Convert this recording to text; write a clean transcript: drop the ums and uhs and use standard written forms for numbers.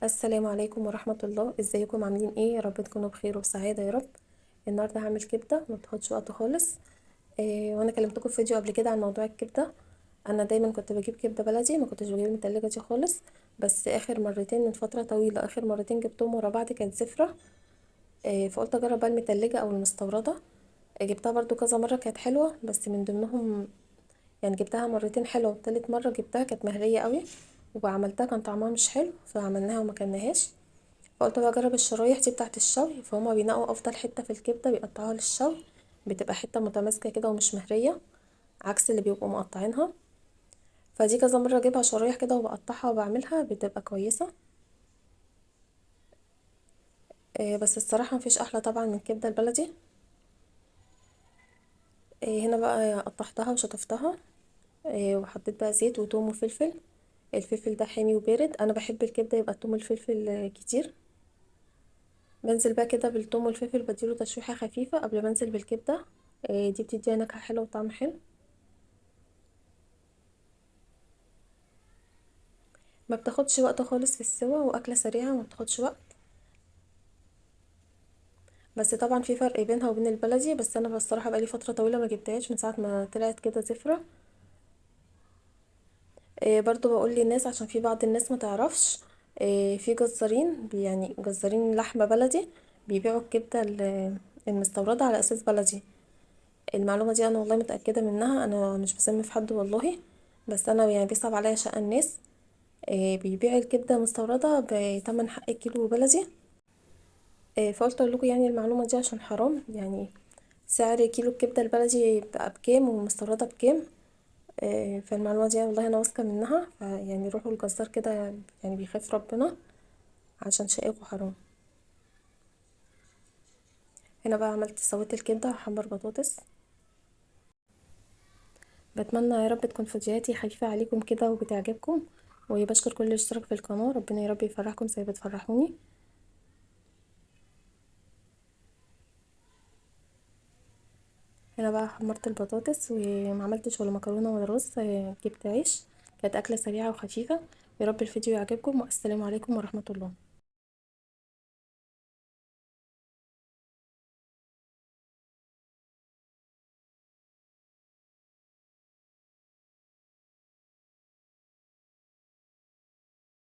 السلام عليكم ورحمة الله. ازيكم؟ عاملين ايه؟ يا رب تكونوا بخير وسعادة يا رب. النهاردة هعمل كبدة ما بتاخدش وقت خالص. وانا كلمتكم في فيديو قبل كده عن موضوع الكبدة. انا دايما كنت بجيب كبدة بلدي، ما كنتش بجيب المتلجة دي خالص. بس اخر مرتين من فترة طويلة، اخر مرتين جبتهم ورا بعض كانت زفرة. فقلت اجرب بقى المتلجة او المستوردة. جبتها برضو كذا مرة كانت حلوة، بس من ضمنهم يعني جبتها مرتين حلوة، وتالت مرة جبتها كانت مهرية قوي وعملتها كان طعمها مش حلو، فعملناها وما كلناهاش. فقلت بقى اجرب الشرايح دي بتاعه الشوي، فهما بينقوا افضل حته في الكبده بيقطعوها للشوي، بتبقى حته متماسكه كده ومش مهريه عكس اللي بيبقوا مقطعينها. فدي كذا مره اجيبها شرايح كده وبقطعها وبعملها بتبقى كويسه. بس الصراحه مفيش احلى طبعا من الكبده البلدي. هنا بقى قطعتها وشطفتها. وحطيت بقى زيت وتوم وفلفل. الفلفل ده حامي وبارد، انا بحب الكبده يبقى التوم والفلفل كتير. بنزل بقى كده بالثوم والفلفل، بديله تشويحه خفيفه قبل ما انزل بالكبده. دي بتديها نكهه حلوه وطعم حلو. ما بتاخدش وقت خالص في السوا، واكله سريعه ما بتاخدش وقت. بس طبعا في فرق بينها وبين البلدي، بس انا بصراحه بقالي فتره طويله ما جبتهاش من ساعه ما طلعت كده زفره. برضو بقول للناس عشان في بعض الناس ما تعرفش. في جزارين يعني جزارين لحمه بلدي بيبيعوا الكبده المستورده على اساس بلدي. المعلومه دي انا والله متاكده منها، انا مش بسمي في حد والله. بس انا يعني بيصعب عليا شقى الناس. بيبيع الكبده مستورده بتمن حق كيلو بلدي. فقلت اقول لكم يعني المعلومه دي عشان حرام يعني. سعر كيلو الكبده البلدي بقى بكام والمستورده بكام؟ فالمعلومه دي والله انا واثقه منها، فيعني روحوا الجزار كده، يعني بيخاف ربنا عشان شقاكوا حرام. هنا بقى عملت سويت الكبده وحمر بطاطس. بتمنى يا رب تكون فيديوهاتي خفيفه عليكم كده وبتعجبكم. وبشكر كل اللي اشترك في القناه، ربنا يا رب يفرحكم زي بتفرحوني. هنا بقى حمرت البطاطس وما عملتش ولا مكرونه ولا رز. جبت عيش. كانت اكله سريعه وخفيفه. يا رب الفيديو يعجبكم، والسلام عليكم ورحمه الله.